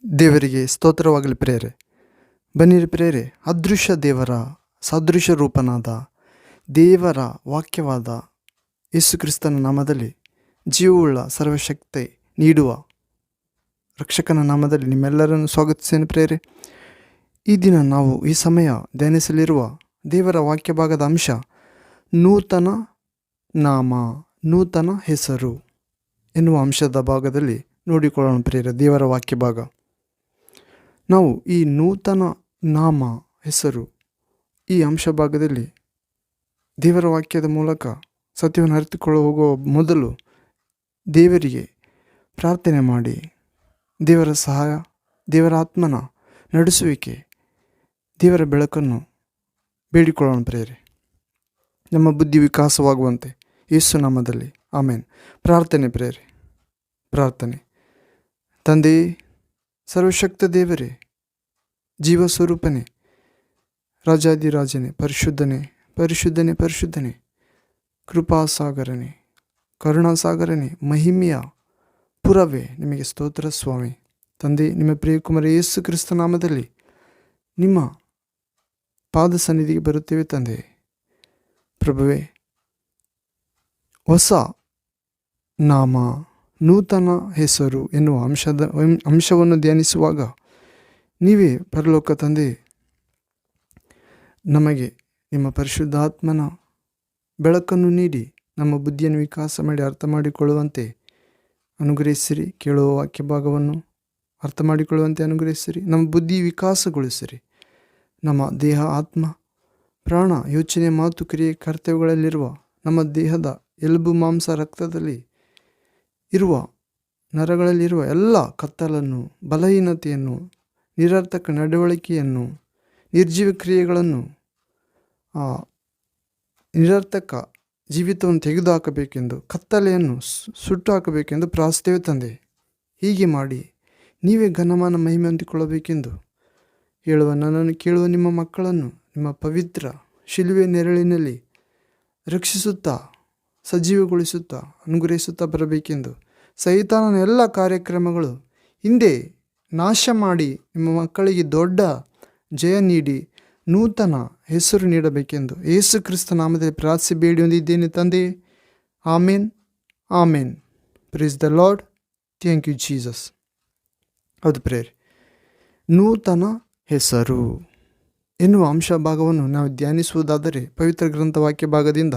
ದೇವರಿಗೆ ಸ್ತೋತ್ರವಾಗಲಿ ಪ್ರೇರೆ. ಬನ್ನಿರಿ ಪ್ರೇರೆ, ಅದೃಶ್ಯ ದೇವರ ಸದೃಶ ರೂಪನಾದ ದೇವರ ವಾಕ್ಯವಾದ ಯೇಸು ಕ್ರಿಸ್ತನ ನಾಮದಲ್ಲಿ ಜೀವವುಳ್ಳ ಸರ್ವಶಕ್ತಿ ನೀಡುವ ರಕ್ಷಕನ ನಾಮದಲ್ಲಿ ನಿಮ್ಮೆಲ್ಲರನ್ನು ಸ್ವಾಗತಿಸೇನೆ ಪ್ರೇರೆ. ಈ ದಿನ ನಾವು ಈ ಸಮಯ ಧ್ಯಾನಿಸಲಿರುವ ದೇವರ ವಾಕ್ಯ ಭಾಗದ ಅಂಶ ನೂತನ ನಾಮ, ನೂತನ ಹೆಸರು ಎನ್ನುವ ಅಂಶದ ಭಾಗದಲ್ಲಿ ನೋಡಿಕೊಳ್ಳೋಣ ಪ್ರೇರೆ. ದೇವರ ವಾಕ್ಯ ಭಾಗ ನಾವು ಈ ನೂತನ ನಾಮ, ಹೆಸರು, ಈ ಅಂಶ ಭಾಗದಲ್ಲಿ ದೇವರ ವಾಕ್ಯದ ಮೂಲಕ ಸತ್ಯವನ್ನು ಅರಿತುಕೊಳ್ಳ ಹೋಗುವ ಮೊದಲು ದೇವರಿಗೆ ಪ್ರಾರ್ಥನೆ ಮಾಡಿ ದೇವರ ಸಹಾಯ, ದೇವರ ಆತ್ಮನ ನಡೆಸುವಿಕೆ, ದೇವರ ಬೆಳಕನ್ನು ಬೇಡಿಕೊಳ್ಳೋಣ ಪ್ರೇರೆ. ನಮ್ಮ ಬುದ್ಧಿ ವಿಕಾಸವಾಗುವಂತೆ ಯೇಸು ನಾಮದಲ್ಲಿ ಆಮೇನ್. ಪ್ರಾರ್ಥನೆ ಪ್ರೇರೆ. ಪ್ರಾರ್ಥನೆ. ತಂದೆಯೇ, ಸರ್ವಶಕ್ತ ದೇವರೇ, ಜೀವ ಸ್ವರೂಪನೇ, ರಾಜಾದಿರಾಜನೇ, ಪರಿಶುದ್ಧನೇ ಪರಿಶುದ್ಧನೇ ಪರಿಶುದ್ಧನೇ, ಕೃಪಾಸಾಗರನೇ, ಕರುಣಾಸಾಗರನೇ, ಮಹಿಮೆಯ ಪುರವೇ, ನಿಮಗೆ ಸ್ತೋತ್ರ ಸ್ವಾಮಿ. ತಂದೆ, ನಿಮ್ಮ ಪ್ರಿಯಕುಮಾರ ಯೇಸು ಕ್ರಿಸ್ತ ನಾಮದಲ್ಲಿ ನಿಮ್ಮ ಪಾದ ಸನ್ನಿಧಿಗೆ ಬರುತ್ತೇವೆ ತಂದೆ. ಪ್ರಭುವೇ, ಹೊಸ ನಾಮ, ನೂತನ ಹೆಸರು ಎನ್ನುವ ಅಂಶವನ್ನು ಧ್ಯಾನಿಸುವಾಗ ನೀವೇ ಪರಲೋಕ ತಂದೆ ನಮಗೆ ನಿಮ್ಮ ಪರಿಶುದ್ಧಾತ್ಮನ ಬೆಳಕನ್ನು ನೀಡಿ ನಮ್ಮ ಬುದ್ಧಿಯನ್ನು ವಿಕಾಸ ಮಾಡಿ ಅರ್ಥ ಮಾಡಿಕೊಳ್ಳುವಂತೆ ಅನುಗ್ರಹಿಸಿರಿ. ಕೇಳುವ ವಾಕ್ಯ ಭಾಗವನ್ನು ಅರ್ಥ ಮಾಡಿಕೊಳ್ಳುವಂತೆ ಅನುಗ್ರಹಿಸಿರಿ. ನಮ್ಮ ಬುದ್ಧಿ ವಿಕಾಸಗೊಳಿಸಿರಿ. ನಮ್ಮ ದೇಹ, ಆತ್ಮ, ಪ್ರಾಣ, ಯೋಚನೆ, ಮಾತು, ಕ್ರಿಯೆ, ಕರ್ತವ್ಯಗಳಲ್ಲಿರುವ ನಮ್ಮ ದೇಹದ ಎಲುಬು, ಮಾಂಸ, ರಕ್ತದಲ್ಲಿ ಇರುವ ನರಗಳಲ್ಲಿರುವ ಎಲ್ಲ ಕತ್ತಲನ್ನು, ಬಲಹೀನತೆಯನ್ನು, ನಿರರ್ಥಕ ನಡವಳಿಕೆಯನ್ನು, ನಿರ್ಜೀವ ಕ್ರಿಯೆಗಳನ್ನು, ನಿರರ್ಥಕ ಜೀವಿತವನ್ನು ತೆಗೆದುಹಾಕಬೇಕೆಂದು, ಕತ್ತಲೆಯನ್ನು ಸುಟ್ಟು ಹಾಕಬೇಕೆಂದು ಪ್ರಾರ್ಥಿಸುತ್ತೇವೆ ತಂದೆ. ಹೀಗೆ ಮಾಡಿ ನೀವೇ ಘನಮಾನ ಮಹಿಮೆ ಹೊಂದಿಕೊಳ್ಳಬೇಕೆಂದು ಹೇಳುವ ನನ್ನನ್ನು ಕೇಳುವ ನಿಮ್ಮ ಮಕ್ಕಳನ್ನು ನಿಮ್ಮ ಪವಿತ್ರ ಶಿಲುವೆ ನೆರಳಿನಲ್ಲಿ ರಕ್ಷಿಸುತ್ತಾ, ಸಜೀವಗೊಳಿಸುತ್ತಾ, ಅನುಗ್ರಹಿಸುತ್ತಾ ಬರಬೇಕೆಂದು ಸೈತಾನನ ಎಲ್ಲ ಕಾರ್ಯಕ್ರಮಗಳು ಹಿಂದೆ ನಾಶ ಮಾಡಿ ನಿಮ್ಮ ಮಕ್ಕಳಿಗೆ ದೊಡ್ಡ ಜಯ ನೀಡಿ ನೂತನ ಹೆಸರು ನೀಡಬೇಕೆಂದು ಯೇಸು ಕ್ರಿಸ್ತ ನಾಮದಲ್ಲಿ ಪ್ರಾರ್ಥಿಸಿ ಬೇಡಿ ಹೊಂದಿದ್ದೇನೆ ತಂದೆ. Amen, amen. Praise the Lord. Thank you Jesus. ಹೌದು ಪ್ರೇರೆ, ನೂತನ ಹೆಸರು ಎನ್ನುವ ಅಂಶ ಭಾಗವನ್ನು ನಾವು ಧ್ಯಾನಿಸುವುದಾದರೆ ಪವಿತ್ರ ಗ್ರಂಥ ವಾಕ್ಯ ಭಾಗದಿಂದ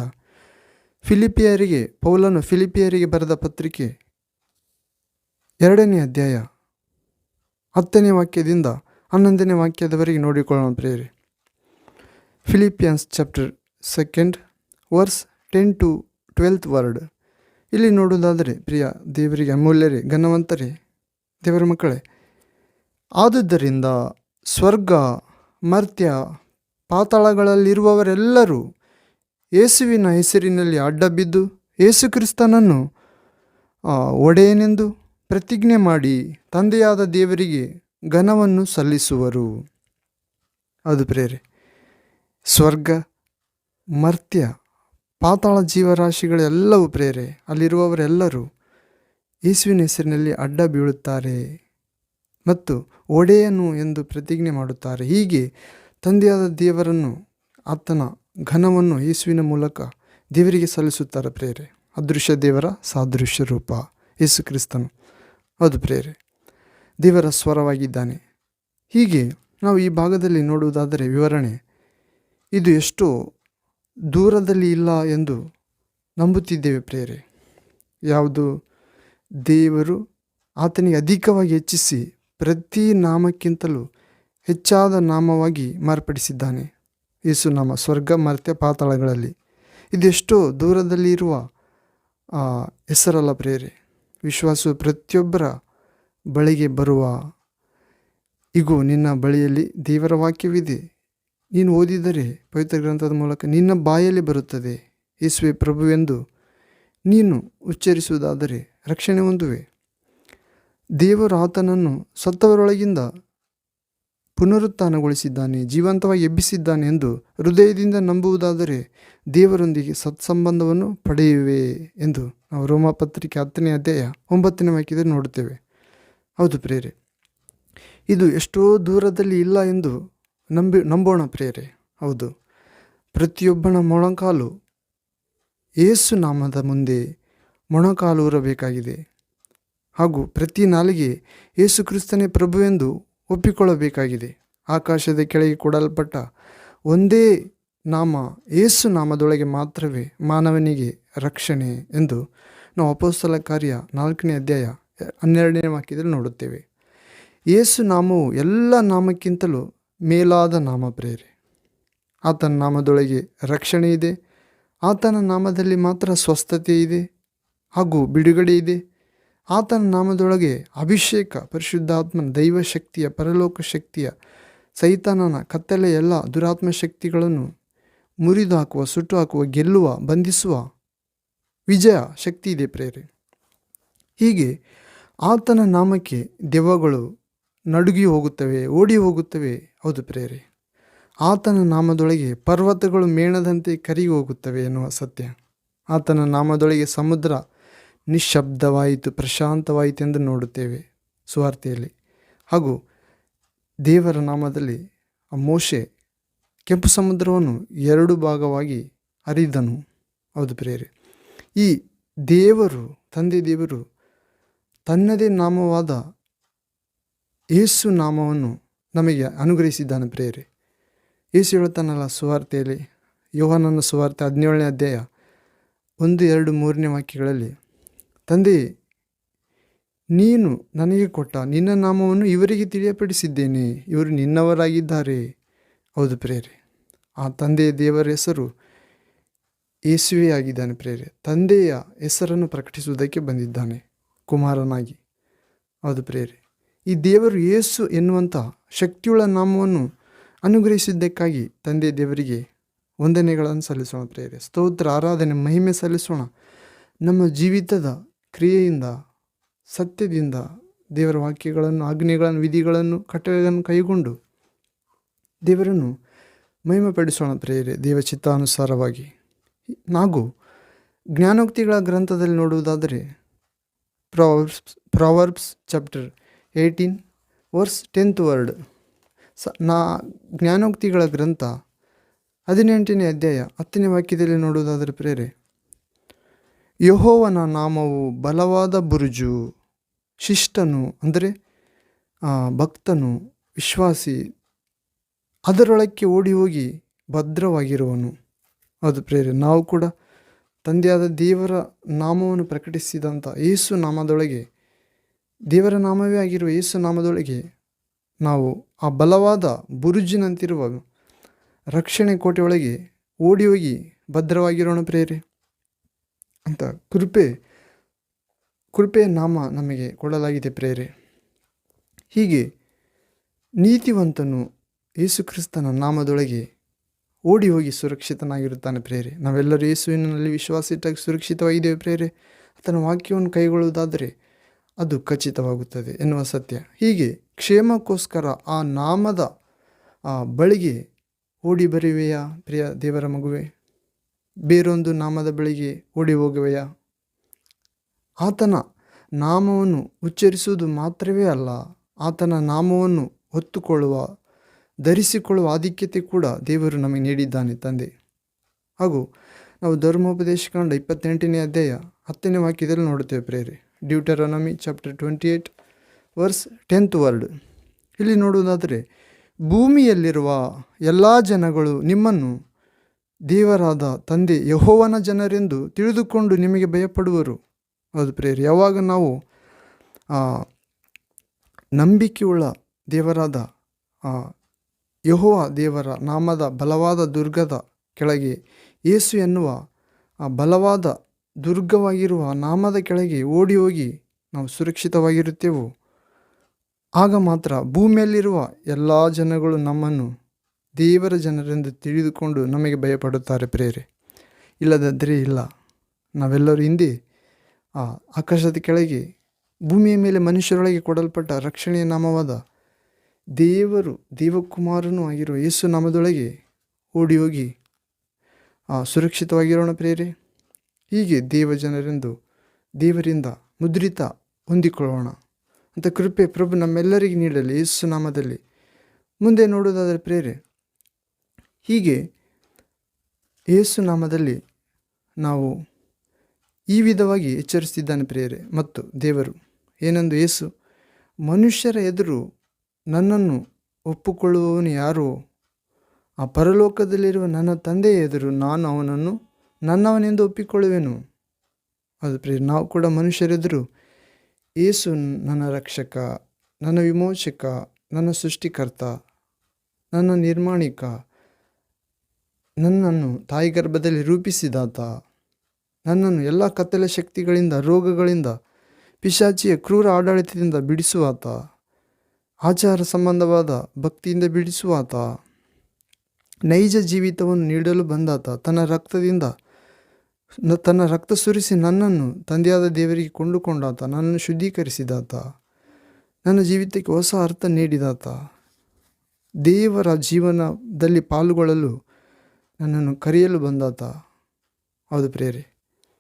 ಪೌಲನು ಫಿಲಿಪಿಯರಿಗೆ ಬರೆದ ಪತ್ರಿಕೆ 2ನೇ ಅಧ್ಯಾಯ 10ನೇ ವಾಕ್ಯದಿಂದ 11ನೇ ವಾಕ್ಯದವರೆಗೆ ನೋಡಿಕೊಳ್ಳೋಣ ಪ್ರೇರೆ. Philippians chapter 2 verse 10 to 12th word. ಇಲ್ಲಿ ನೋಡುವುದಾದರೆ ಪ್ರಿಯ ದೇವರಿಗೆ ಅಮೂಲ್ಯರೇ, ಘನವಂತರೇ, ದೇವರ ಮಕ್ಕಳೇ, ಆದುದರಿಂದ ಸ್ವರ್ಗ, ಮರ್ತ್ಯ, ಪಾತಾಳಗಳಲ್ಲಿರುವವರೆಲ್ಲರೂ ಯೇಸುವಿನ ಹೆಸರಿನಲ್ಲಿ ಅಡ್ಡಬಿದ್ದು ಯೇಸು ಕ್ರಿಸ್ತನನ್ನು ಒಡೆಯನೆಂದು ಪ್ರತಿಜ್ಞೆ ಮಾಡಿ ತಂದೆಯಾದ ದೇವರಿಗೆ ಘನವನ್ನು ಸಲ್ಲಿಸುವರು. ಅದು ಪ್ರೇರೆ, ಸ್ವರ್ಗ, ಮರ್ತ್ಯ, ಪಾತಾಳ ಜೀವರಾಶಿಗಳೆಲ್ಲವೂ ಪ್ರೇರೆ, ಅಲ್ಲಿರುವವರೆಲ್ಲರೂ ಯೇಸುವಿನ ಹೆಸರಿನಲ್ಲಿ ಅಡ್ಡ ಬೀಳುತ್ತಾರೆ ಮತ್ತು ಒಡೆಯನು ಎಂದು ಪ್ರತಿಜ್ಞೆ ಮಾಡುತ್ತಾರೆ. ಹೀಗೆ ತಂದೆಯಾದ ದೇವರನ್ನು, ಆತನ ಘನವನ್ನು ಯೇಸುವಿನ ಮೂಲಕ ದೇವರಿಗೆ ಸಲ್ಲಿಸುತ್ತಾರೆ ಪ್ರೇರೆ. ಅದೃಶ್ಯ ದೇವರ ಸಾದೃಶ್ಯ ರೂಪ ಯೇಸು ಕ್ರಿಸ್ತನು. ಹೌದು ಪ್ರೇರೆ, ದೇವರ ಸ್ವರವಾಗಿದ್ದಾನೆ. ಹೀಗೆ ನಾವು ಈ ಭಾಗದಲ್ಲಿ ನೋಡುವುದಾದರೆ ವಿವರಣೆ, ಇದು ಎಷ್ಟೋ ದೂರದಲ್ಲಿ ಇಲ್ಲ ಎಂದು ನಂಬುತ್ತಿದ್ದೇವೆ ಪ್ರೇರೆ. ಯಾವುದು? ದೇವರು ಆತನಿಗೆ ಅಧಿಕವಾಗಿ ಹೆಚ್ಚಿಸಿ ಪ್ರತಿ ನಾಮಕ್ಕಿಂತಲೂ ಹೆಚ್ಚಾದ ನಾಮವಾಗಿ ಮಾರ್ಪಡಿಸಿದ್ದಾನೆ ಯೇಸು ನಾಮ, ಸ್ವರ್ಗ, ಮರ್ತ್ಯ, ಪಾತಾಳಗಳಲ್ಲಿ. ಇದೆಷ್ಟೋ ದೂರದಲ್ಲಿ ಇರುವ ಹೆಸರಲ್ಲ ಪ್ರೇರೆ. ವಿಶ್ವಾಸವು ಪ್ರತಿಯೊಬ್ಬರ ಬಳಿಗೆ ಬರುವ, ಇಗೋ ನಿನ್ನ ಬಳಿಯಲ್ಲಿ ದೇವರ ವಾಕ್ಯವಿದೆ, ನೀನು ಓದಿದರೆ ಪವಿತ್ರ ಗ್ರಂಥದ ಮೂಲಕ ನಿನ್ನ ಬಾಯಲ್ಲಿ ಬರುತ್ತದೆ, ಯೇಸುವೆ ಪ್ರಭುವೆಂದು ನೀನು ಉಚ್ಚರಿಸುವುದಾದರೆ ರಕ್ಷಣೆ ಹೊಂದುವೆ. ದೇವರು ಆತನನ್ನು ಸತ್ತವರೊಳಗಿಂದ ಪುನರುತ್ಥಾನಗೊಳಿಸಿದ್ದಾನೆ, ಜೀವಂತವಾಗಿ ಎಬ್ಬಿಸಿದ್ದಾನೆ ಎಂದು ಹೃದಯದಿಂದ ನಂಬುವುದಾದರೆ ದೇವರೊಂದಿಗೆ ಸತ್ಸಂಬಂಧವನ್ನು ಪಡೆಯುವೆ ಎಂದು ನಾವು ರೋಮ ಪತ್ರಿಕೆ 10ನೇ ಅಧ್ಯಾಯ 9ನೇ ವಾಕ್ಯದಲ್ಲಿ ನೋಡುತ್ತೇವೆ. ಹೌದು ಪ್ರೇರೆ, ಇದು ಎಷ್ಟೋ ದೂರದಲ್ಲಿ ಇಲ್ಲ ಎಂದು ನಂಬೋಣ ಪ್ರಿಯರೇ. ಹೌದು, ಪ್ರತಿಯೊಬ್ಬನ ಮೊಣಕಾಲು ಯೇಸು ನಾಮದ ಮುಂದೆ ಮೊಣಕಾಲು ಊರಬೇಕಾಗಿದೆ. ಹಾಗೂ ಪ್ರತಿ ನಾಲಿಗೆ ಯೇಸು ಕ್ರಿಸ್ತನೇ ಪ್ರಭುವೆಂದು ಒಪ್ಪಿಕೊಳ್ಳಬೇಕಾಗಿದೆ. ಆಕಾಶದ ಕೆಳಗೆ ಕೊಡಲ್ಪಟ್ಟ ಒಂದೇ ನಾಮ ಯೇಸು ನಾಮದೊಳಗೆ ಮಾತ್ರವೇ ಮಾನವನಿಗೆ ರಕ್ಷಣೆ ಎಂದು ನಾವು ಅಪೊಸ್ತಲ ಕಾರ್ಯ 4ನೇ ಅಧ್ಯಾಯ 12ನೇ ವಾಕ್ಯದಲ್ಲಿ ನೋಡುತ್ತೇವೆ. ಯೇಸು ನಾಮವು ಎಲ್ಲ ನಾಮಕ್ಕಿಂತಲೂ ಮೇಲಾದ ನಾಮ ಪ್ರಿಯರೇ. ಆತನ ನಾಮದೊಳಗೆ ರಕ್ಷಣೆ ಇದೆ. ಆತನ ನಾಮದಲ್ಲಿ ಮಾತ್ರ ಸ್ವಸ್ಥತೆ ಇದೆ ಹಾಗೂ ಬಿಡುಗಡೆ ಇದೆ. ಆತನ ನಾಮದೊಳಗೆ ಅಭಿಷೇಕ, ಪರಿಶುದ್ಧಾತ್ಮನ ದೈವಶಕ್ತಿಯ, ಪರಲೋಕ ಶಕ್ತಿಯ, ಸೈತಾನನ ಕತ್ತಲೆಯ ಎಲ್ಲ ದುರಾತ್ಮ ಶಕ್ತಿಗಳನ್ನು ಮುರಿದು ಹಾಕುವ, ಸುಟ್ಟು ಹಾಕುವ, ಗೆಲ್ಲುವ, ಬಂಧಿಸುವ ವಿಜಯ ಶಕ್ತಿ ಇದೆ ಪ್ರೇರೆ. ಹೀಗೆ ಆತನ ನಾಮಕ್ಕೆ ದೆವ್ವಗಳು ನಡುಗಿ ಹೋಗುತ್ತವೆ, ಓಡಿ ಹೋಗುತ್ತವೆ. ಹೌದು ಪ್ರೇರೆ, ಆತನ ನಾಮದೊಳಗೆ ಪರ್ವತಗಳು ಮೇಣದಂತೆ ಕರಗಿ ಹೋಗುತ್ತವೆ ಎನ್ನುವ ಸತ್ಯ. ಆತನ ನಾಮದೊಳಗೆ ಸಮುದ್ರ ನಿಶ್ಶಬ್ದವಾಯಿತು, ಪ್ರಶಾಂತವಾಯಿತು ಎಂದು ನೋಡುತ್ತೇವೆ ಸುವಾರ್ತೆಯಲ್ಲಿ. ಹಾಗೂ ದೇವರ ನಾಮದಲ್ಲಿ ಮೋಶೆ ಕೆಂಪು ಸಮುದ್ರವನ್ನು 2 ಭಾಗವಾಗಿ ಹರಿದನು. ಹೌದು ಪ್ರಿಯರೇ, ಈ ದೇವರು, ತಂದೆ ದೇವರು ತನ್ನದೇ ನಾಮವಾದ ಯೇಸು ನಾಮವನ್ನು ನಮಗೆ ಅನುಗ್ರಹಿಸಿದ್ದಾನೆ ಪ್ರಿಯರೇ. ಯೇಸು ಹೇಳುತ್ತಾನಲ್ಲ ಸುವಾರ್ತೆಯಲ್ಲಿ, ಯೋಹಾನನ ಸುವಾರ್ತೆ 17ನೇ ಅಧ್ಯಾಯ 1, 2, 3ನೇ ವಾಕ್ಯಗಳಲ್ಲಿ, ತಂದೆ ನೀನು ನನಗೆ ಕೊಟ್ಟ ನಿನ್ನ ನಾಮವನ್ನು ಇವರಿಗೆ ತಿಳಿಯಪಡಿಸಿದ್ದೇನೆ, ಇವರು ನಿನ್ನವರಾಗಿದ್ದಾರೆ. ಹೌದು ಪ್ರೇರೆ, ಆ ತಂದೆಯ ದೇವರ ಹೆಸರು ಯೇಸುವೇ ಆಗಿದ್ದಾನೆ ಪ್ರೇರೆ. ತಂದೆಯ ಹೆಸರನ್ನು ಪ್ರಕಟಿಸುವುದಕ್ಕೆ ಬಂದಿದ್ದಾನೆ ಕುಮಾರನಾಗಿ. ಹೌದು ಪ್ರೇರೆ, ಈ ದೇವರು ಯೇಸು ಎನ್ನುವಂಥ ಶಕ್ತಿಯುಳ್ಳ ನಾಮವನ್ನು ಅನುಗ್ರಹಿಸಿದ್ದಕ್ಕಾಗಿ ತಂದೆ ದೇವರಿಗೆ ವಂದನೆಗಳನ್ನು ಸಲ್ಲಿಸೋಣ ಪ್ರೇರೆ. ಸ್ತೋತ್ರ, ಆರಾಧನೆ, ಮಹಿಮೆ ಸಲ್ಲಿಸೋಣ. ನಮ್ಮ ಜೀವಿತದ ಕ್ರಿಯೆಯಿಂದ, ಸತ್ಯದಿಂದ ದೇವರ ವಾಕ್ಯಗಳನ್ನು, ಆಜ್ಞೆಗಳನ್ನು, ವಿಧಿಗಳನ್ನು, ಕಟ್ಟಳೆಗಳನ್ನು ಕೈಗೊಂಡು ದೇವರನ್ನು ಮಹಿಮೆಪಡಿಸೋಣ ಪ್ರೇರೆ, ದೇವಚಿತ್ತಾನುಸಾರವಾಗಿ. ನಾವು ಜ್ಞಾನೋಕ್ತಿಗಳ ಗ್ರಂಥದಲ್ಲಿ ನೋಡುವುದಾದರೆ Proverbs chapter 18 verse 10th word. ಜ್ಞಾನೋಕ್ತಿಗಳ ಗ್ರಂಥ 18ನೇ ಅಧ್ಯಾಯ 10ನೇ ವಾಕ್ಯದಲ್ಲಿ ನೋಡುವುದಾದರೆ ಪ್ರೇರೆ, ಯೆಹೋವನ ನಾಮವು ಬಲವಾದ ಬುರುಜು, ಶಿಷ್ಟನು ಅಂದರೆ ಭಕ್ತನು, ವಿಶ್ವಾಸಿ ಅದರೊಳಕ್ಕೆ ಓಡಿ ಹೋಗಿ ಭದ್ರವಾಗಿರುವನು. ಹೌದು ಪ್ರೇರೆ, ನಾವು ಕೂಡ ತಂದೆಯಾದ ದೇವರ ನಾಮವನ್ನು ಪ್ರಕಟಿಸಿದಂಥ ಯೇಸು ನಾಮದೊಳಗೆ, ದೇವರ ನಾಮವೇ ಆಗಿರುವ ಯೇಸು ನಾಮದೊಳಗೆ ನಾವು ಆ ಬಲವಾದ ಬುರುಜಿನಂತಿರುವ ರಕ್ಷಣೆ ಕೋಟೆಯೊಳಗೆ ಓಡಿ ಹೋಗಿ ಭದ್ರವಾಗಿರೋಣ ಪ್ರೇರೆ ಅಂತ ಕೃಪೆಯ ನಾಮ ನಮಗೆ ಕೊಡಲಾಗಿದೆ ಪ್ರೇರೆ. ಹೀಗೆ ನೀತಿವಂತನು ಯೇಸು ಕ್ರಿಸ್ತನ ನಾಮದೊಳಗೆ ಓಡಿ ಹೋಗಿ ಸುರಕ್ಷಿತನಾಗಿರುತ್ತಾನೆ ಪ್ರೇರೆ. ನಾವೆಲ್ಲರೂ ಯೇಸುವಿನಲ್ಲಿ ವಿಶ್ವಾಸ ಇಟ್ಟಾಗಿ ಸುರಕ್ಷಿತವಾಗಿದ್ದೇವೆ ಪ್ರೇರೆ. ಆತನ ವಾಕ್ಯವನ್ನು ಕೈಗೊಳ್ಳುವುದಾದರೆ ಅದು ಖಚಿತವಾಗುತ್ತದೆ ಎನ್ನುವ ಸತ್ಯ. ಹೀಗೆ ಕ್ಷೇಮಕ್ಕೋಸ್ಕರ ಆ ನಾಮದ ಬಳಿಗೆ ಓಡಿ ಬರುವೆಯಾ ಪ್ರಿಯ ದೇವರ ಮಗುವೆ? ಬೇರೊಂದು ನಾಮದ ಬಳಿಗೆ ಓಡಿ ಹೋಗುವೆಯಾ? ಆತನ ನಾಮವನ್ನು ಉಚ್ಚರಿಸುವುದು ಮಾತ್ರವೇ ಅಲ್ಲ, ಆತನ ನಾಮವನ್ನು ಹೊತ್ತುಕೊಳ್ಳುವ, ಧರಿಸಿಕೊಳ್ಳುವ ಆಧಿಕ್ಯತೆ ಕೂಡ ದೇವರು ನಮಗೆ ನೀಡಿದ್ದಾನೆ ತಂದೆ. ಹಾಗೂ ನಾವು ಧರ್ಮೋಪದೇಶ ಕಾಂಡ 28ನೇ ಅಧ್ಯಾಯ 10ನೇ ವಾಕ್ಯದಲ್ಲಿ ನೋಡುತ್ತೇವೆ ಪ್ರೇರೆ. ಡ್ಯೂಟರಾನಮಿ ಚಾಪ್ಟರ್ 28 ವರ್ಸ್ 10th ವರ್ಡ್. ಇಲ್ಲಿ ನೋಡುವುದಾದರೆ, ಭೂಮಿಯಲ್ಲಿರುವ ಎಲ್ಲ ಜನಗಳು ನಿಮ್ಮನ್ನು ದೇವರಾದ ತಂದೆ ಯೆಹೋವನ ಜನರೆಂದು ತಿಳಿದುಕೊಂಡು ನಿಮಗೆ ಭಯಪಡುವರು. ಹೌದು ಪ್ರೇರೆ, ಯಾವಾಗ ನಾವು ನಂಬಿಕೆಯುಳ್ಳ ದೇವರಾದ ಯೆಹೋವ ದೇವರ ನಾಮದ ಬಲವಾದ ದುರ್ಗದ ಕೆಳಗೆ, ಯೇಸು ಎನ್ನುವ ಆ ಬಲವಾದ ದುರ್ಗವಾಗಿರುವ ನಾಮದ ಕೆಳಗೆ ಓಡಿ ಹೋಗಿ ನಾವು ಸುರಕ್ಷಿತವಾಗಿರುತ್ತೇವೋ, ಆಗ ಮಾತ್ರ ಭೂಮಿಯಲ್ಲಿರುವ ಎಲ್ಲ ಜನಗಳು ನಮ್ಮನ್ನು ದೇವರ ಜನರೆಂದು ತಿಳಿದುಕೊಂಡು ನಮಗೆ ಭಯಪಡುತ್ತಾರೆ ಪ್ರೇರೆ. ಇಲ್ಲದಿದ್ದರೆ ಇಲ್ಲ. ನಾವೆಲ್ಲರೂ ಹಿಂದೆ ಆಕಾಶದ ಕೆಳಗೆ, ಭೂಮಿಯ ಮೇಲೆ ಮನುಷ್ಯರೊಳಗೆ ಕೊಡಲ್ಪಟ್ಟ ರಕ್ಷಣೆಯ ನಾಮವಾದ ದೇವರು, ದೇವಕುಮಾರನೂ ಆಗಿರುವ ಯೇಸು ನಾಮದೊಳಗೆ ಓಡಿ ಹೋಗಿ ಸುರಕ್ಷಿತವಾಗಿರೋಣ ಪ್ರೇರೆ. ಹೀಗೆ ದೇವಜನರೆಂದು ದೇವರಿಂದ ಮುದ್ರಿತ ಹೊಂದಿಕೊಳ್ಳೋಣ. ಅಂತ ಕೃಪೆ ಪ್ರಭು ನಮ್ಮೆಲ್ಲರಿಗೆ ನೀಡಲಿ ಯೇಸು ನಾಮದಲ್ಲಿ. ಮುಂದೆ ನೋಡುವುದಾದರೆ ಪ್ರೇರೆ, ಹೀಗೆ ಯೇಸು ನಾಮದಲ್ಲಿ ನಾವು ಈ ವಿಧವಾಗಿ ಎಚ್ಚರಿಸ್ತಿದ್ದಾನೆ ಪ್ರೇರೆ. ಮತ್ತು ದೇವರು ಏನೆಂದು, ಯೇಸು ಮನುಷ್ಯರ ಎದುರು ನನ್ನನ್ನು ಒಪ್ಪಿಕೊಳ್ಳುವವನು ಯಾರೋ ಆ ಪರಲೋಕದಲ್ಲಿರುವ ನನ್ನ ತಂದೆಯ ಎದುರು ನಾನು ಅವನನ್ನು ನನ್ನವನೆಂದು ಒಪ್ಪಿಕೊಳ್ಳುವೆನು. ಅದು ಪ್ರೇರೆ, ನಾವು ಕೂಡ ಮನುಷ್ಯರೆದುರು ಯೇಸು ನನ್ನ ರಕ್ಷಕ, ನನ್ನ ವಿಮೋಚಕ, ನನ್ನ ಸೃಷ್ಟಿಕರ್ತ, ನನ್ನ ನಿರ್ಮಾಣಿಕ, ನನ್ನನ್ನು ತಾಯಿ ಗರ್ಭದಲ್ಲಿ ರೂಪಿಸಿದಾತ, ನನ್ನನ್ನು ಎಲ್ಲ ಕತ್ತಲೆ ಶಕ್ತಿಗಳಿಂದ, ರೋಗಗಳಿಂದ, ಪಿಶಾಚಿಯ ಕ್ರೂರ ಆಡಳಿತದಿಂದ ಬಿಡಿಸುವಾತ, ಆಚಾರ ಸಂಬಂಧವಾದ ಭಕ್ತಿಯಿಂದ ಬಿಡಿಸುವಾತ, ನೈಜ ಜೀವಿತವನ್ನು ನೀಡಲು ಬಂದಾತ, ತನ್ನ ರಕ್ತ ಸುರಿಸಿ ನನ್ನನ್ನು ತಂದೆಯಾದ ದೇವರಿಗೆ ಕೊಂಡುಕೊಂಡಾತ, ನನ್ನನ್ನು ಶುದ್ಧೀಕರಿಸಿದಾತ, ನನ್ನ ಜೀವಿತಕ್ಕೆ ಹೊಸ ಅರ್ಥ ನೀಡಿದಾತ, ದೇವರ ಜೀವನದಲ್ಲಿ ಪಾಲ್ಗೊಳ್ಳಲು ನನ್ನನ್ನು ಕರೆಯಲು ಬಂದಾತ. ಹೌದು ಪ್ರೇರೆ,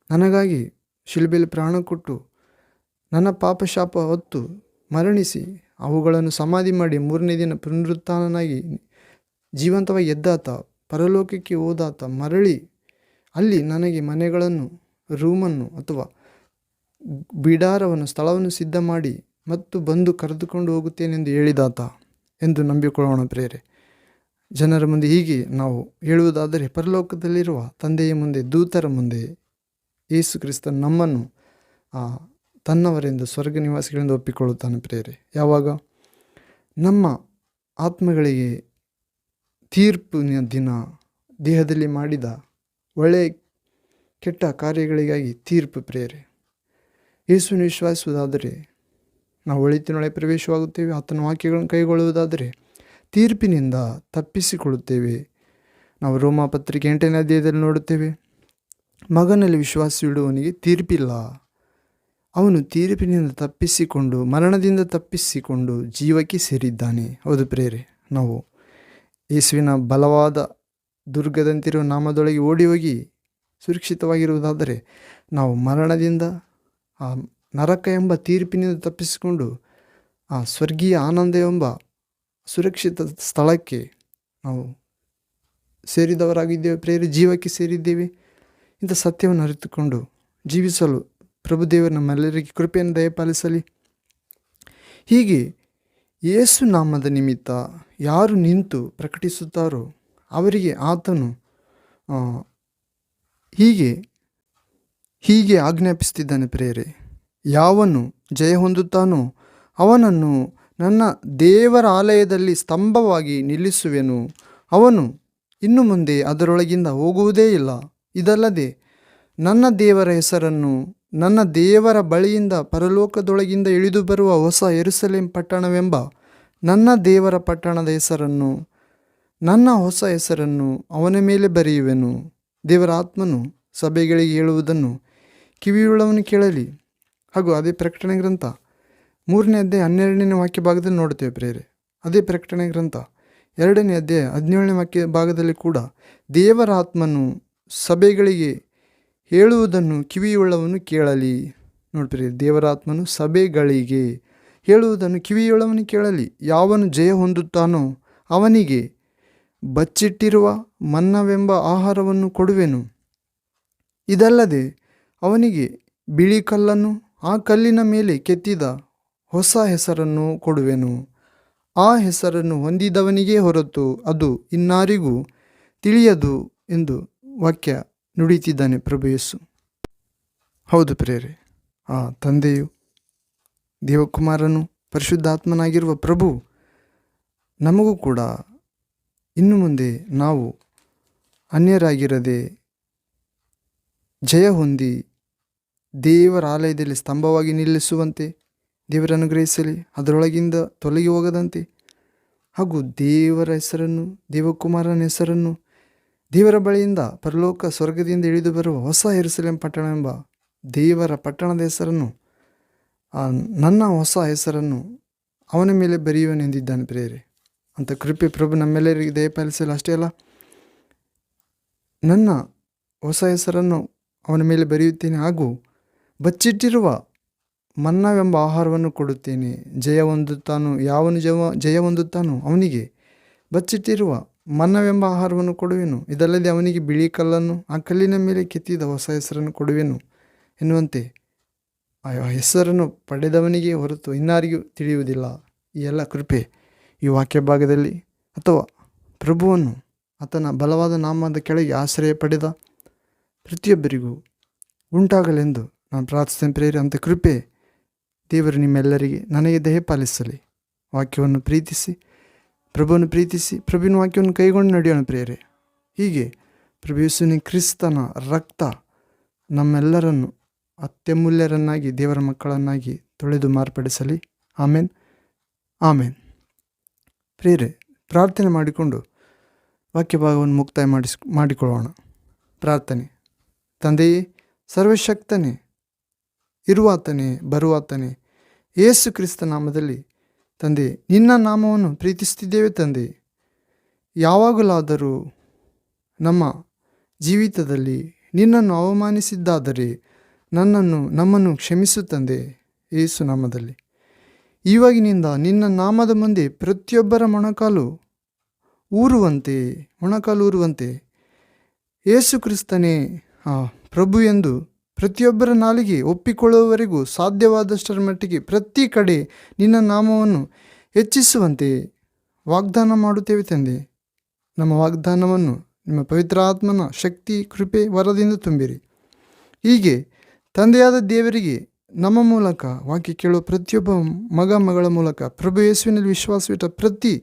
ನನಗಾಗಿ ಶಿಲುಬೆಯಲ್ಲಿ ಪ್ರಾಣ ಕೊಟ್ಟು ನನ್ನ ಪಾಪ ಶಾಪ ಹೊತ್ತು ಮರಣಿಸಿ ಅವುಗಳನ್ನು ಸಮಾಧಿ ಮಾಡಿ 3ನೇ ದಿನ ಪುನರುತ್ಥಾನನಾಗಿ ಜೀವಂತವಾಗಿ ಎದ್ದಾತ, ಪರಲೋಕಕ್ಕೆ ಹೋದಾತ, ಮರಳಿ ಅಲ್ಲಿ ನನಗೆ ಮನೆಗಳನ್ನು, ರೂಮನ್ನು ಅಥವಾ ಬಿಡಾರವನ್ನು, ಸ್ಥಳವನ್ನು ಸಿದ್ಧ ಮಾಡಿ ಮತ್ತು ಬಂದು ಕರೆದುಕೊಂಡು ಹೋಗುತ್ತೇನೆಂದು ಹೇಳಿದಾತ ಎಂದು ನಂಬಿಕೊಳ್ಳೋಣ ಪ್ರೇರೆ. ಜನರ ಮುಂದೆ ಹೀಗೆ ನಾವು ಹೇಳುವುದಾದರೆ, ಪರಲೋಕದಲ್ಲಿರುವ ತಂದೆಯ ಮುಂದೆ, ದೂತರ ಮುಂದೆ ಯೇಸು ಕ್ರಿಸ್ತನು ನಮ್ಮನ್ನು ತನ್ನವರೆಂದು ಸ್ವರ್ಗ ನಿವಾಸಿಗಳಿಂದ ಒಪ್ಪಿಕೊಳ್ಳುತ್ತಾನೆ ಪ್ರೇರೆ. ಯಾವಾಗ ನಮ್ಮ ಆತ್ಮಗಳಿಗೆ ತೀರ್ಪಿನ ದಿನ, ದೇಹದಲ್ಲಿ ಮಾಡಿದ ಒಳ್ಳೆಯ ಕೆಟ್ಟ ಕಾರ್ಯಗಳಿಗಾಗಿ ತೀರ್ಪು ಪ್ರೇರೆ. ಯೇಸುವನ್ನು ವಿಶ್ವಾಸಿಸುವುದಾದರೆ ನಾವು ಒಳಿತಿನೊಳಗೆ ಪ್ರವೇಶವಾಗುತ್ತೇವೆ. ಆತನ ವಾಕ್ಯಗಳನ್ನು ಕೈಗೊಳ್ಳುವುದಾದರೆ ತೀರ್ಪಿನಿಂದ ತಪ್ಪಿಸಿಕೊಳ್ಳುತ್ತೇವೆ. ನಾವು ರೋಮ ಪತ್ರಿಕೆ 8ನೇ ಅಧ್ಯಾಯದಲ್ಲಿ ನೋಡುತ್ತೇವೆ, ಮಗನಲ್ಲಿ ವಿಶ್ವಾಸವಿಡುವವನಿಗೆ ತೀರ್ಪಿಲ್ಲ, ಅವನು ತೀರ್ಪಿನಿಂದ ತಪ್ಪಿಸಿಕೊಂಡು, ಮರಣದಿಂದ ತಪ್ಪಿಸಿಕೊಂಡು ಜೀವಕ್ಕೆ ಸೇರಿದ್ದಾನೆ. ಹೌದು ಪ್ರೇರೆ, ನಾವು ಯೇಸುವಿನ ಬಲವಾದ ದುರ್ಗದಂತಿರುವ ನಾಮದೊಳಗೆ ಓಡಿ ಹೋಗಿ ಸುರಕ್ಷಿತವಾಗಿರುವುದಾದರೆ ನಾವು ಮರಣದಿಂದ, ಆ ನರಕ ಎಂಬ ತೀರ್ಪಿನಿಂದ ತಪ್ಪಿಸಿಕೊಂಡು ಆ ಸ್ವರ್ಗೀಯ ಆನಂದ ಎಂಬ ಸುರಕ್ಷಿತ ಸ್ಥಳಕ್ಕೆ ನಾವು ಸೇರಿದವರಾಗಿದ್ದೇವೆ ಪ್ರೇರೆ, ಜೀವಕ್ಕೆ ಸೇರಿದ್ದೇವೆ. ಇಂಥ ಸತ್ಯವನ್ನು ಅರಿತುಕೊಂಡು ಜೀವಿಸಲು ಪ್ರಭುದೇವರು ನಮ್ಮೆಲ್ಲರಿಗೆ ಕೃಪೆಯನ್ನು ದಯಪಾಲಿಸಲಿ. ಹೀಗೆ ಯೇಸು ನಾಮದ ನಿಮಿತ್ತ ಯಾರು ನಿಂತು ಪ್ರಕಟಿಸುತ್ತಾರೋ ಅವರಿಗೆ ಆತನು ಹೀಗೆ ಆಜ್ಞಾಪಿಸುತ್ತಿದ್ದಾನೆ ಪ್ರೇರೆ, ಯಾವನು ಜಯ ಹೊಂದುತ್ತಾನೋ ಅವನನ್ನು ನನ್ನ ದೇವರ ಆಲಯದಲ್ಲಿ ಸ್ತಂಭವಾಗಿ ನಿಲ್ಲಿಸುವೆನು. ಅವನು ಇನ್ನು ಮುಂದೆ ಅದರೊಳಗಿಂದ ಹೋಗುವುದೇ ಇಲ್ಲ. ಇದಲ್ಲದೆ ನನ್ನ ದೇವರ ಹೆಸರನ್ನು, ನನ್ನ ದೇವರ ಬಳಿಯಿಂದ ಪರಲೋಕದೊಳಗಿಂದ ಇಳಿದು ಬರುವ ಹೊಸ ಯೆರೂಸಲೇಮ್ ಪಟ್ಟಣವೆಂಬ ನನ್ನ ದೇವರ ಪಟ್ಟಣದ ಹೆಸರನ್ನು, ನನ್ನ ಹೊಸ ಹೆಸರನ್ನು ಅವನ ಮೇಲೆ ಬರೆಯುವೆನು. ದೇವರ ಆತ್ಮನು ಸಭೆಗಳಿಗೆ ಹೇಳುವುದನ್ನು ಕಿವಿಯುಳ್ಳವನು ಕೇಳಲಿ. ಹಾಗೂ ಅದೇ ಪ್ರಕಟಣೆ ಗ್ರಂಥ 3ನೇ ಅಧ್ಯಾಯ 12ನೇ ವಾಕ್ಯ ಭಾಗದಲ್ಲಿ ನೋಡುತ್ತೇವೆ ಪ್ರೇರೆ. ಅದೇ ಪ್ರಕಟಣೆ ಗ್ರಂಥ 2ನೇ ಅಧ್ಯಾಯ 17ನೇ ವಾಕ್ಯ ಭಾಗದಲ್ಲಿ ಕೂಡ ದೇವರ ಆತ್ಮನು ಸಭೆಗಳಿಗೆ ಹೇಳುವುದನ್ನು ಕಿವಿಯುಳ್ಳವನು ಕೇಳಲಿ. ನೋಡ್ರಿ, ದೇವರ ಆತ್ಮನು ಸಭೆಗಳಿಗೆ ಹೇಳುವುದನ್ನು ಕಿವಿಯುಳ್ಳವನು ಕೇಳಲಿ. ಯಾವನು ಜಯ ಹೊಂದುತ್ತಾನೋ ಅವನಿಗೆ ಬಚ್ಚಿಟ್ಟಿರುವ ಮನ್ನವೆಂಬ ಆಹಾರವನ್ನು ಕೊಡುವೆನು. ಇದಲ್ಲದೆ ಅವನಿಗೆ ಬಿಳಿ ಕಲ್ಲನ್ನು, ಆ ಕಲ್ಲಿನ ಮೇಲೆ ಕೆತ್ತಿದ ಹೊಸ ಹೆಸರನ್ನು ಕೊಡುವೆನು. ಆ ಹೆಸರನ್ನು ಹೊಂದಿದವನಿಗೇ ಹೊರತು ಅದು ಇನ್ನಾರಿಗೂ ತಿಳಿಯದು ಎಂದು ವಾಕ್ಯ ನುಡಿತಿದ್ದಾನೆ ಪ್ರಭು ಯೇಸು. ಹೌದು ಪ್ರೇರೆ, ಆ ತಂದೆಯು, ದೇವಕುಮಾರನು, ಪರಿಶುದ್ಧಾತ್ಮನಾಗಿರುವ ಪ್ರಭು ನಮಗೂ ಕೂಡ ಇನ್ನು ಮುಂದೆ ನಾವು ಅನ್ಯರಾಗಿರದೆ ಜಯ ಹೊಂದಿ ದೇವರ ಆಲಯದಲ್ಲಿ ಸ್ತಂಭವಾಗಿ ನಿಲ್ಲಿಸುವಂತೆ ದೇವರ ಅನುಗ್ರಹಿಸಲಿ. ಅದರೊಳಗಿಂದ ತೊಲಗಿ ಹೋಗದಂತೆ, ಹಾಗೂ ದೇವರ ಹೆಸರನ್ನು, ದೇವಕುಮಾರನ ಹೆಸರನ್ನು, ದೇವರ ಬಳಿಯಿಂದ ಪರಲೋಕ ಸ್ವರ್ಗದಿಂದ ಇಳಿದು ಬರುವ ಹೊಸ ಯೆರೂಸಲೇಮ್ ಪಟ್ಟಣವೆಂಬ ದೇವರ ಪಟ್ಟಣದ ಹೆಸರನ್ನು, ನನ್ನ ಹೊಸ ಹೆಸರನ್ನು ಅವನ ಮೇಲೆ ಬರೆಯುವನೆಂದಿದ್ದಾನೆ ಪ್ರೇರೆ. ಅಂತ ಕೃಪೆ ಪ್ರಭು ನಮ್ಮೆಲ್ಲರಿಗೆ ದಯಪಾಲಿಸಲು. ಅಷ್ಟೇ ಅಲ್ಲ, ನನ್ನ ಹೊಸ ಹೆಸರನ್ನು ಅವನ ಮೇಲೆ ಬರೆಯುತ್ತೇನೆ, ಹಾಗೂ ಬಚ್ಚಿಟ್ಟಿರುವ ಮನ್ನವೆಂಬ ಆಹಾರವನ್ನು ಕೊಡುತ್ತೇನೆ. ಜಯ ಹೊಂದುತ್ತಾನೋ ಯಾವನು ಜಯ ಹೊಂದುತ್ತಾನೋ ಅವನಿಗೆ ಬಚ್ಚಿಟ್ಟಿರುವ ಮನ್ನವೆಂಬ ಆಹಾರವನ್ನು ಕೊಡುವೆನು. ಇದಲ್ಲದೆ ಅವನಿಗೆ ಬಿಳಿ ಕಲ್ಲನ್ನು, ಆ ಕಲ್ಲಿನ ಮೇಲೆ ಕೆತ್ತಿದ ಹೊಸ ಹೆಸರನ್ನು ಕೊಡುವೆನು ಎನ್ನುವಂತೆ ಆ ಹೆಸರನ್ನು ಪಡೆದವನಿಗೆ ಹೊರತು ಇನ್ನಾರಿಗೂ ತಿಳಿಯುವುದಿಲ್ಲ. ಈ ಎಲ್ಲ ಕೃಪೆ ಈ ವಾಕ್ಯ ಭಾಗದಲ್ಲಿ ಅಥವಾ ಪ್ರಭುವನ್ನು ಆತನ ಬಲವಾದ ನಾಮದ ಕೆಳಗೆ ಆಶ್ರಯ ಪಡೆದ ಪ್ರತಿಯೊಬ್ಬರಿಗೂ ಉಂಟಾಗಲೆಂದು ನಾನು ಪ್ರಾರ್ಥಿಸ್ತೇನೆ ಪ್ರೇರೆ. ಅಂಥ ಕೃಪೆ ದೇವರು ನಿಮ್ಮೆಲ್ಲರಿಗೆ ನನಗೆ ದಯಪಾಲಿಸಲಿ. ವಾಕ್ಯವನ್ನು ಪ್ರೀತಿಸಿ, ಪ್ರಭುವನ್ನು ಪ್ರೀತಿಸಿ, ಪ್ರಭುವಿನ ವಾಕ್ಯವನ್ನು ಕೈಗೊಂಡು ನಡೆಯೋಣ ಪ್ರೇರೆ. ಹೀಗೆ ಪ್ರಭು ಯೇಸುವಿನ ಕ್ರಿಸ್ತನ ರಕ್ತ ನಮ್ಮೆಲ್ಲರನ್ನು ಅತ್ಯಮೂಲ್ಯರನ್ನಾಗಿ, ದೇವರ ಮಕ್ಕಳನ್ನಾಗಿ ತೊಳೆದು ಮಾರ್ಪಡಿಸಲಿ. ಆಮೇನ್, ಆಮೇನ್. ಪ್ರೇರೆ, ಪ್ರಾರ್ಥನೆ ಮಾಡಿಕೊಂಡು ವಾಕ್ಯ ಭಾಗವನ್ನು ಮುಕ್ತಾಯ ಮಾಡಿಕೊಳ್ಳೋಣ. ಪ್ರಾರ್ಥನೆ. ತಂದೆಯೇ, ಸರ್ವಶಕ್ತನೇ, ಇರುವಾತನೇ, ಬರುವಾತನೇ, ಯೇಸು ಕ್ರಿಸ್ತ ನಾಮದಲ್ಲಿ ತಂದೆ ನಿನ್ನ ನಾಮವನ್ನು ಪ್ರೀತಿಸುತ್ತಿದ್ದೇವೆ ತಂದೆ. ಯಾವಾಗಲಾದರೂ ನಮ್ಮ ಜೀವಿತದಲ್ಲಿ ನಿನ್ನನ್ನು ಅವಮಾನಿಸಿದ್ದಾದರೆ ನಮ್ಮನ್ನು ಕ್ಷಮಿಸು ತಂದೆ, ಯೇಸು ನಾಮದಲ್ಲಿ. ಇವಾಗಿನಿಂದ ನಿನ್ನ ನಾಮದ ಮುಂದೆ ಪ್ರತಿಯೊಬ್ಬರ ಮೊಣಕಾಲು ಊರುವಂತೆ ಯೇಸು ಕ್ರಿಸ್ತನೇ ಪ್ರಭು ಎಂದು ಪ್ರತಿಯೊಬ್ಬರ ನಾಲಿಗೆ ಒಪ್ಪಿಕೊಳ್ಳುವವರೆಗೂ ಸಾಧ್ಯವಾದಷ್ಟರ ಮಟ್ಟಿಗೆ ಪ್ರತಿ ಕಡೆ ನಿನ್ನ ನಾಮವನ್ನು ಹೆಚ್ಚಿಸುವಂತೆ ವಾಗ್ದಾನ ಮಾಡುತ್ತೇವೆ ತಂದೆ. ನಮ್ಮ ವಾಗ್ದಾನವನ್ನು ನಿಮ್ಮ ಪವಿತ್ರ ಆತ್ಮನ ಶಕ್ತಿ, ಕೃಪೆ, ವರದಿಂದ ತುಂಬಿರಿ. ಹೀಗೆ ತಂದೆಯಾದ ದೇವರಿಗೆ ನಮ್ಮ ಮೂಲಕ ವಾಕ್ಯ ಕೇಳುವ ಪ್ರತಿಯೊಬ್ಬ ಮಗಳ ಮೂಲಕ, ಪ್ರಭು ಯೇಸುವಿನಲ್ಲಿ ವಿಶ್ವಾಸವಿಟ್ಟ ಪ್ರತಿ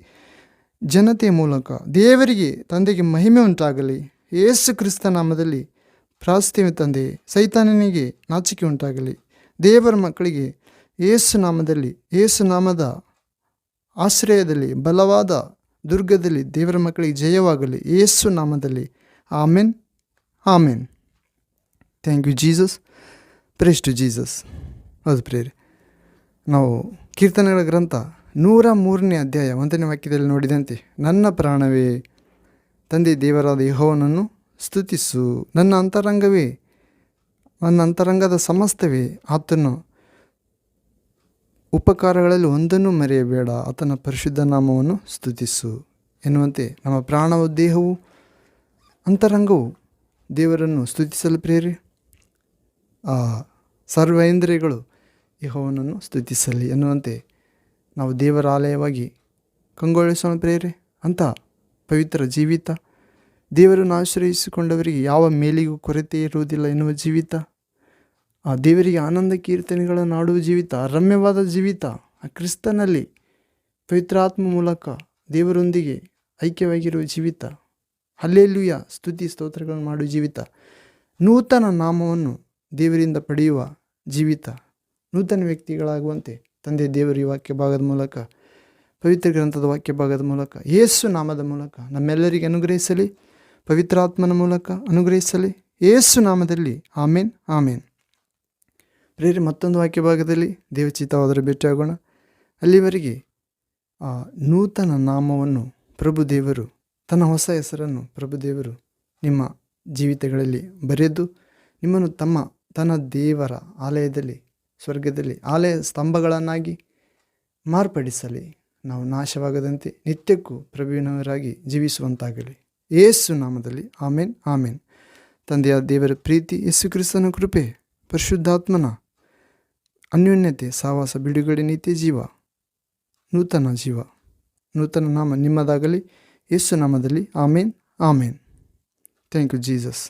ಜನತೆಯ ಮೂಲಕ ದೇವರಿಗೆ, ತಂದೆಗೆ ಮಹಿಮೆ ಉಂಟಾಗಲಿ. ಯೇಸು ಕ್ರಿಸ್ತ ನಾಮದಲ್ಲಿ ಪ್ರಾರ್ಥಿಸುತ್ತೇವೆ ತಂದೆ. ಸೈತಾನನಿಗೆ ನಾಚಿಕೆ ಉಂಟಾಗಲಿ. ದೇವರ ಮಕ್ಕಳಿಗೆ ಯೇಸು ನಾಮದಲ್ಲಿ, ಯೇಸು ನಾಮದ ಆಶ್ರಯದಲ್ಲಿ, ಬಲವಾದ ದುರ್ಗದಲ್ಲಿ ದೇವರ ಮಕ್ಕಳಿಗೆ ಜಯವಾಗಲಿ. ಯೇಸು ನಾಮದಲ್ಲಿ. Amen, amen. Thank you Jesus. Praise to Jesus. ಹೌದು ಪ್ರೇರೆ, ನಾವು ಕೀರ್ತನೆಗಳ ಗ್ರಂಥ 103ನೇ ಅಧ್ಯಾಯ 1ನೇ ವಾಕ್ಯದಲ್ಲಿ ನೋಡಿದಂತೆ, ನನ್ನ ಪ್ರಾಣವೇ ತಂದೆ ದೇವರಾದ ಯೆಹೋವನನ್ನು ಸ್ತುತಿಸು, ನನ್ನ ಅಂತರಂಗದ ಸಮಸ್ತವೇ ಆತನ ಉಪಕಾರಗಳಲ್ಲಿ ಒಂದನ್ನು ಮರೆಯಬೇಡ, ಆತನ ಪರಿಶುದ್ಧ ನಾಮವನ್ನು ಸ್ತುತಿಸು ಎನ್ನುವಂತೆ ನಮ್ಮ ಪ್ರಾಣವು, ದೇಹವು, ಅಂತರಂಗವು ದೇವರನ್ನು ಸ್ತುತಿಸಲು ಪ್ರೇರೆ. ಸರ್ವೇಂದ್ರಿಯಗಳು ಯೆಹೋವನನ್ನು ಸ್ತುತಿಸಲಿ ಎನ್ನುವಂತೆ ನಾವು ದೇವರ ಆಲಯವಾಗಿ ಕಂಗೊಳಿಸೋಣ ಪ್ರೇರೆ. ಅಂಥ ಪವಿತ್ರ ಜೀವಿತ, ದೇವರನ್ನು ಆಶ್ರಯಿಸಿಕೊಂಡವರಿಗೆ ಯಾವ ಮೇಲಿಗೂ ಕೊರತೆ ಇರುವುದಿಲ್ಲ ಎನ್ನುವ ಜೀವಿತ, ಆ ದೇವರಿಗೆ ಆನಂದ ಕೀರ್ತನೆಗಳನ್ನು ಆಡುವ ಜೀವಿತ, ರಮ್ಯವಾದ ಜೀವಿತ, ಆ ಕ್ರಿಸ್ತನಲ್ಲಿ ಪವಿತ್ರಾತ್ಮ ಮೂಲಕ ದೇವರೊಂದಿಗೆ ಐಕ್ಯವಾಗಿರುವ ಜೀವಿತ, ಹಲ್ಲೆಲೂಯ ಸ್ತುತಿ ಸ್ತೋತ್ರಗಳನ್ನು ಮಾಡುವ ಜೀವಿತ, ನೂತನ ನಾಮವನ್ನು ದೇವರಿಂದ ಪಡೆಯುವ ಜೀವಿತ, ನೂತನ ವ್ಯಕ್ತಿಗಳಾಗುವಂತೆ ತಂದೆ ದೇವರು ಈ ವಾಕ್ಯ ಭಾಗದ ಮೂಲಕ, ಪವಿತ್ರ ಗ್ರಂಥದ ವಾಕ್ಯ ಭಾಗದ ಮೂಲಕ, ಯೇಸು ನಾಮದ ಮೂಲಕ ನಮ್ಮೆಲ್ಲರಿಗೆ ಅನುಗ್ರಹಿಸಲಿ. ಪವಿತ್ರಾತ್ಮನ ಮೂಲಕ ಅನುಗ್ರಹಿಸಲಿ. ಯೇಸು ನಾಮದಲ್ಲಿ. ಆಮೇನ್, ಆಮೇನ್. ಪ್ರೇರೆ, ಮತ್ತೊಂದು ವಾಕ್ಯ ಭಾಗದಲ್ಲಿ ದೇವಚಿತ್ತವಾದರೆ ಭೇಟಿಯಾಗೋಣ. ಅಲ್ಲಿವರೆಗೆ ಆ ನೂತನ ನಾಮವನ್ನು ಪ್ರಭುದೇವರು, ತನ್ನ ಹೊಸ ಹೆಸರನ್ನು ಪ್ರಭುದೇವರು ನಿಮ್ಮ ಜೀವಿತಗಳಲ್ಲಿ ಬರೆದು ನಿಮ್ಮನ್ನು ತನ್ನ ದೇವರ ಆಲಯದಲ್ಲಿ, ಸ್ವರ್ಗದಲ್ಲಿ ಆಲಯ ಸ್ತಂಭಗಳನ್ನಾಗಿ ಮಾರ್ಪಡಿಸಲಿ. ನಾವು ನಾಶವಾಗದಂತೆ ನಿತ್ಯಕ್ಕೂ ಪ್ರಭುವಿನವರಾಗಿ ಜೀವಿಸುವಂತಾಗಲಿ. ಯೇಸು ನಾಮದಲ್ಲಿ. ಆಮೇನ್, ಆಮೇನ್. ತಂದೆಯ ದೇವರ ಪ್ರೀತಿ, ಯೇಸು ಕ್ರಿಸ್ತನ ಕೃಪೆ, ಪರಿಶುದ್ಧಾತ್ಮನ ಅನ್ಯೋನ್ಯತೆ, ಸಹವಾಸ, ಬಿಡುಗಡೆ, ನಿತ್ಯ ಜೀವ, ನೂತನ ನಾಮ ನಿಮ್ಮದಾಗಲಿ. ಯೇಸು ನಾಮದಲ್ಲಿ. Amen, amen. Thank you Jesus.